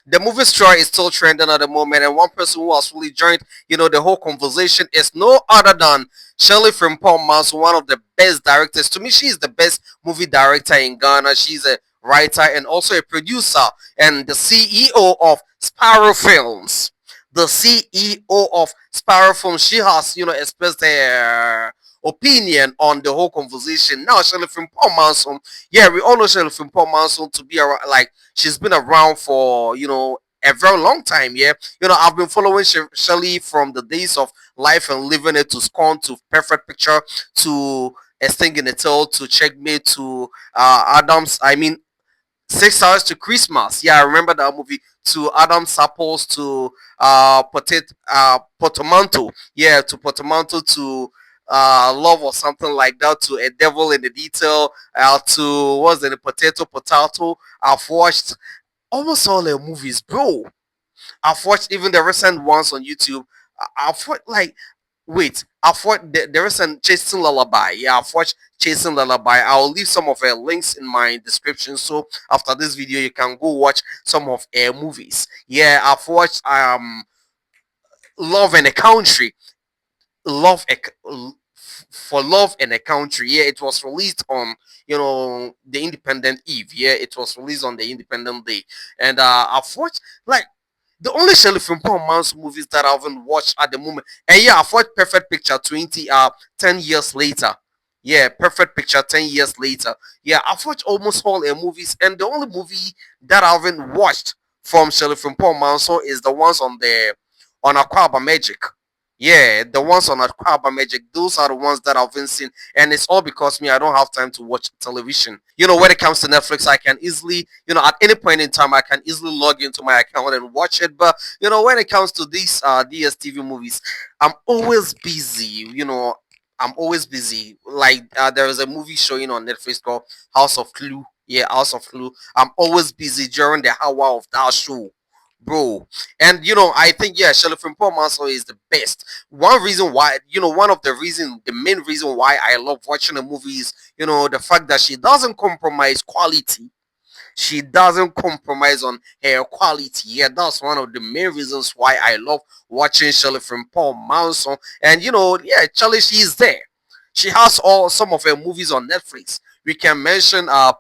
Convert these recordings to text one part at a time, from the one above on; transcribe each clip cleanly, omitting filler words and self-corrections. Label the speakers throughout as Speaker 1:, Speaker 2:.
Speaker 1: the movie story is still trending at the moment, and one person who has really joined, the whole conversation is no other than Shirley Frimpong Manso, one of the best directors. To me, she is the best movie director in Ghana. She's a writer and also a producer and the CEO of Sparrow Films. The CEO of Sparrow Films. She has, expressed her opinion on the whole conversation. Now, Shirley Frimpong Manso, yeah, we all know Shirley Frimpong Manso to be around, like, she's been around for, a very long time. Yeah, I've been following Shirley from the days of Life and Living It to Scorn to Perfect Picture to A Sting in the Tail to Checkmate to Adams. I mean, 6 hours to Christmas. Yeah, I remember that movie. To Adam Sapples to Portomanto. Yeah, to Portomanto to Love or something like that. To A Devil in the Detail. To what's the Potato. I've watched almost all the movies, bro. I've watched even the recent ones on YouTube. I've watched like wait, I've watched the recent Chasing Lullaby. Yeah, I've watched Chasing Lullaby. I'll leave some of her links in my description. So after this video, you can go watch some of her movies. Yeah, I've watched Love and a Country. Love for Love and a Country. Yeah, it was released on the Independent Eve. Yeah, it was released on the Independent Day, and I've watched like the only Shirley Frimpong Manso movies that I haven't watched at the moment. And yeah, I've watched Perfect Picture 10 years later. Yeah, Perfect Picture 10 years later. Yeah, I've watched almost all her movies, and the only movie that I haven't watched from Shirley Frimpong Manso is the ones on Aquaba Magic. Yeah, the ones on Aquaba Magic, those are the ones that I've been seen, and it's all because me, I don't have time to watch television. When it comes to Netflix, I can easily, at any point in time, I can easily log into my account and watch it. But when it comes to these DSTV movies, I'm always busy. I'm always busy. Like there is a movie showing on Netflix called House of Clue. Yeah, House of Clue. I'm always busy during the hour of that show, bro. And I think yeah, Shirley Frimpong Manso is the best. One reason why, the main reason why I love watching the movies, the fact that she doesn't compromise quality. She doesn't compromise on her quality. Yeah, that's one of the main reasons why I love watching Shirley Frimpong Manso. And yeah, Charlie, she's there. She has all some of her movies on Netflix. We can mention I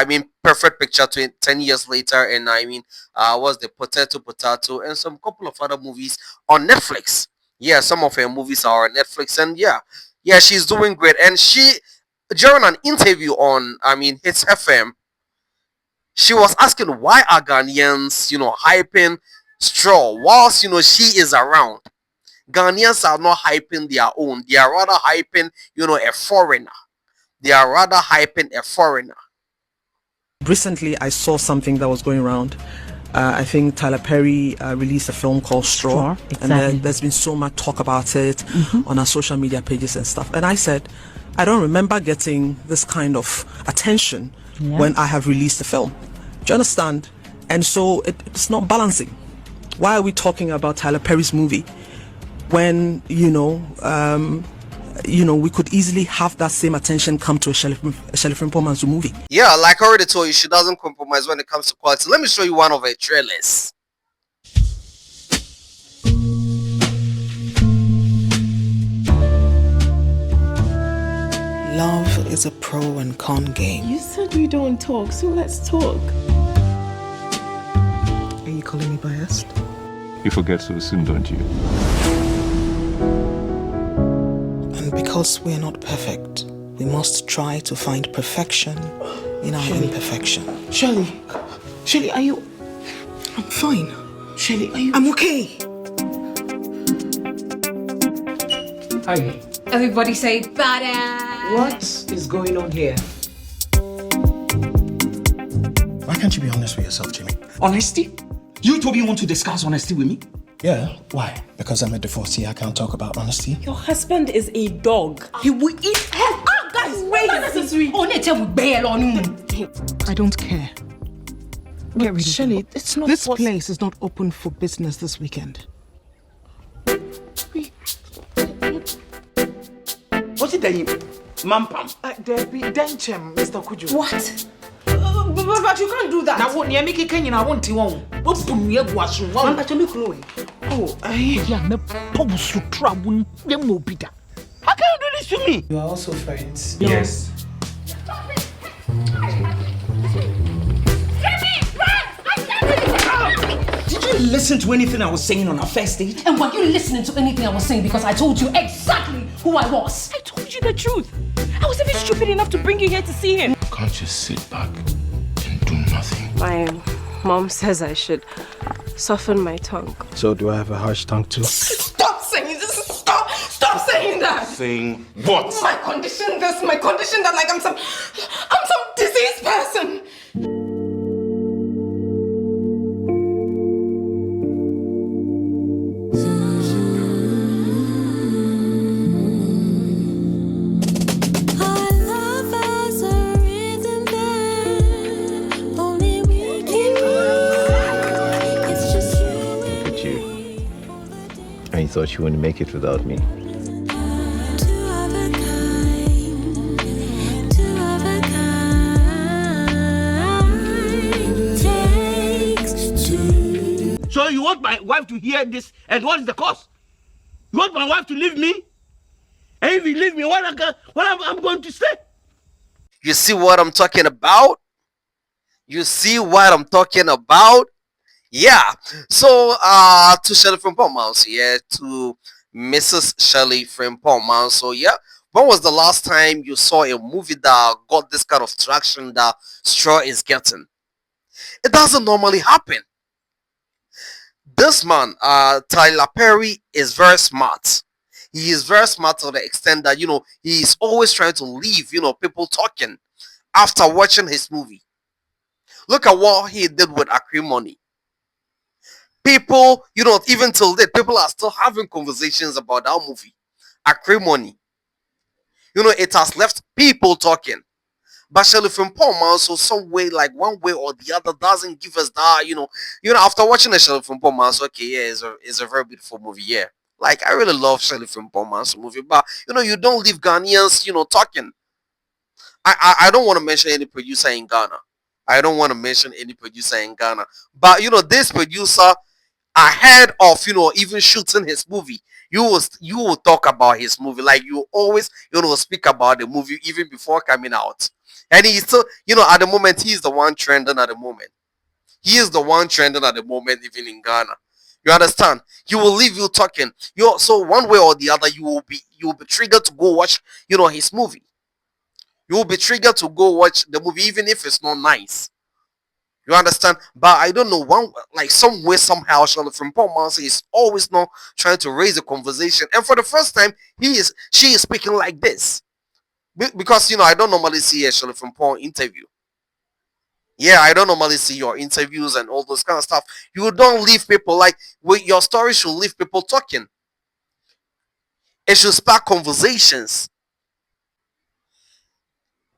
Speaker 1: mean Perfect Picture 10 years later, and I mean was the Potato and some couple of other movies on Netflix. Yeah, some of her movies are on Netflix, and yeah, she's doing great. And she during an interview on Hits FM, she was asking why are Ghanaians, hyping Straw whilst she is around. Ghanaians are not hyping their own. They are rather hyping, a foreigner. They are rather hyping a foreigner.
Speaker 2: Recently, I saw something that was going around. I think Tyler Perry released a film called Straw.
Speaker 3: Exactly.
Speaker 2: And there's been so much talk about it on our social media pages and stuff. And I said, I don't remember getting this kind of attention when I have released a film. Do you understand? And so it's not balancing. Why are we talking about Tyler Perry's movie when we could easily have that same attention come to a Shirley Frimpong Manso movie?
Speaker 1: Yeah, like I already told you, she doesn't compromise when it comes to quality. Let me show you one of her trailers.
Speaker 4: Love is a pro and con game.
Speaker 5: You said we don't talk, so let's talk.
Speaker 4: Are you calling me biased?
Speaker 6: You forget so soon, don't you?
Speaker 4: And because we're not perfect, we must try to find perfection in our imperfection.
Speaker 5: Shirley, are you...
Speaker 4: I'm fine.
Speaker 5: Shirley, are you...
Speaker 4: I'm okay.
Speaker 5: Hi.
Speaker 7: Everybody say badass.
Speaker 5: What is going on here?
Speaker 8: Why can't you be honest with yourself, Jimmy?
Speaker 5: Honesty? You told me you want to discuss honesty with me?
Speaker 8: Yeah, why? Because I'm a divorcee, I can't talk about honesty.
Speaker 5: Your husband is a dog. He will eat... guys, wait! Unnecessary.
Speaker 4: I don't care. Get rid of
Speaker 5: Shirley,
Speaker 4: it.
Speaker 5: it's not...
Speaker 4: This place is not open for business this weekend.
Speaker 5: What's it that you... Mampam?
Speaker 4: There be Denchem, Mr. Kuju.
Speaker 7: What?
Speaker 5: But you can't do that.
Speaker 3: Now what? Make it Kenyan. I want to one. What put me a guasu?
Speaker 5: One, but you look low.
Speaker 3: Oh, yeah, me pubs to trouble. Them no Peter. How can you do this to me?
Speaker 4: You are also friends.
Speaker 6: Yes.
Speaker 3: Did you listen to anything I was saying on our first date?
Speaker 7: And were you listening to anything I was saying because I told you exactly who I was?
Speaker 5: I told you the truth. I was even stupid enough to bring you here to see him.
Speaker 6: Can't just sit back and do nothing.
Speaker 9: My mom says I should soften my tongue.
Speaker 8: So do I have a harsh tongue too?
Speaker 5: Stop saying this. Stop saying that.
Speaker 6: Saying what?
Speaker 5: My condition that like I'm some diseased person.
Speaker 10: And you thought you wouldn't make it without me.
Speaker 3: So you want my wife to hear this, and what is the cost? You want my wife to leave me? And if you leave me, what I'm going to say?
Speaker 1: You see what I'm talking about? You see what I'm talking about? Yeah. So to Shirley Frimpong Manso, yeah, to Mrs. Shirley Frimpong Manso, yeah. When was the last time you saw a movie that got this kind of traction that Straw is getting? It doesn't normally happen. This man, Tyler Perry, is very smart. He is very smart to the extent that, he is always trying to leave, people talking after watching his movie. Look at what he did with Acrimony. People, even till date, people are still having conversations about that movie. Acrimony. It has left people talking. But Shirley Frimpong Manso, some way, like one way or the other, doesn't give us that, after watching the Shirley Frimpong Manso, okay, yeah, it's a very beautiful movie, yeah. Like, I really love Shirley Frimpong Manso movie, but, you don't leave Ghanaians, talking. I don't want to mention any producer in Ghana. But, this producer, ahead of, even shooting his movie, you will talk about his movie. Like, you always, speak about the movie even before coming out. And he's still, at the moment, he's the one trending at the moment. He is the one trending at the moment, even in Ghana. You understand? He will leave you talking. So one way or the other, you will be triggered to go watch, his movie. You will be triggered to go watch the movie, even if it's not nice. You understand? But I don't know, some way, somehow, Shirley Frimpong Manso is always not trying to raise a conversation. And for the first time, she is speaking like this. Because, I don't normally see a Shirley Frimpong interview. Yeah, I don't normally see your interviews and all those kind of stuff. You don't leave people, your story should leave people talking. It should spark conversations.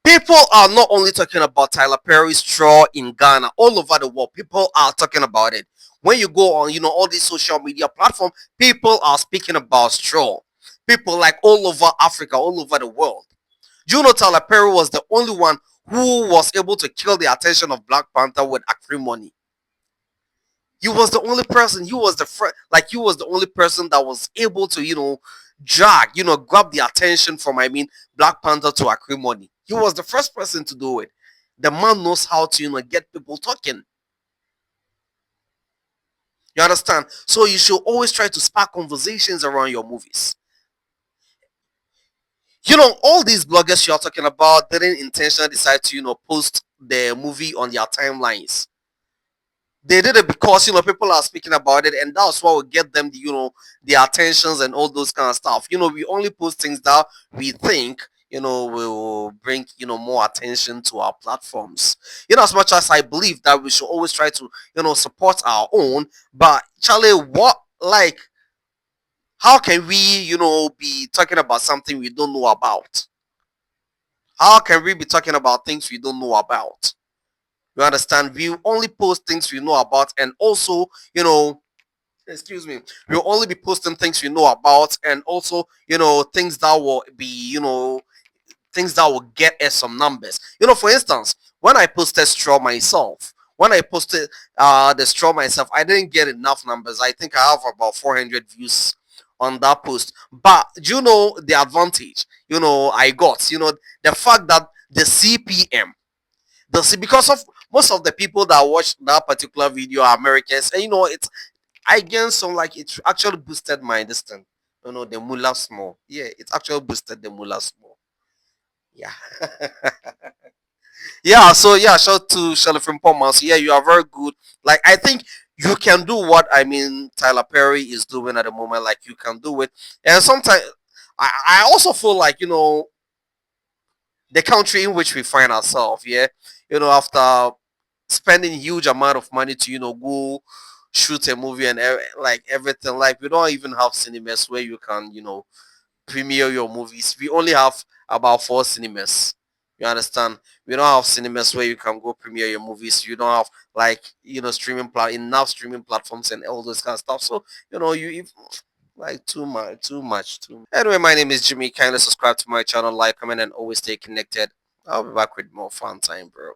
Speaker 1: People are not only talking about Tyler Perry's Straw in Ghana, all over the world. People are talking about it. When you go on, all these social media platforms, people are speaking about Straw. People all over Africa, all over the world. Do you know Tyler Perry was the only one who was able to kill the attention of Black Panther with Acrimony? He was the only person. He was the only person that was able to, grab the attention from, Black Panther to Acrimony. He was the first person to do it. The man knows how to, get people talking. You understand? So you should always try to spark conversations around your movies. All these bloggers you're talking about didn't intentionally decide to, post the movie on their timelines. They did it because, people are speaking about it, and that's what will get them, the attentions and all those kind of stuff. We only post things that we think, will bring, more attention to our platforms. As much as I believe that we should always try to, support our own, but Charlie, how can we, be talking about something we don't know about? How can we be talking about things we don't know about? You understand? We only post things we know about, and also, excuse me, we'll only be posting things we know about, and also, things that will be, things that will get us some numbers. For instance, when I posted Straw myself, when I posted the Straw myself, I didn't get enough numbers. I think I have about 400 views on that post. But you know the advantage, I got, the fact that the CPM, because of most of the people that watched that particular video are Americans, and it's I gained some, like, it actually boosted my distance. The mullah small. Yeah, it actually boosted the mullah small. Yeah. Yeah, so yeah, shout to Shirley Frimpong, Manso. Yeah, you are very good. Like, I think you can do what Tyler Perry is doing at the moment. Like, you can do it. And sometimes I also feel like, the country in which we find ourselves, yeah, after spending huge amount of money to, go shoot a movie and like everything. Like, we don't even have cinemas where you can, premiere your movies. We only have about 4 cinemas. You understand? We don't have cinemas where you can go premiere your movies. You don't have, like, enough streaming platforms and all those kind of stuff. So, like, too much. Anyway, my name is Jimmy. Kindly subscribe to my channel, like, comment, and always stay connected. I'll be back with more fun time, bro.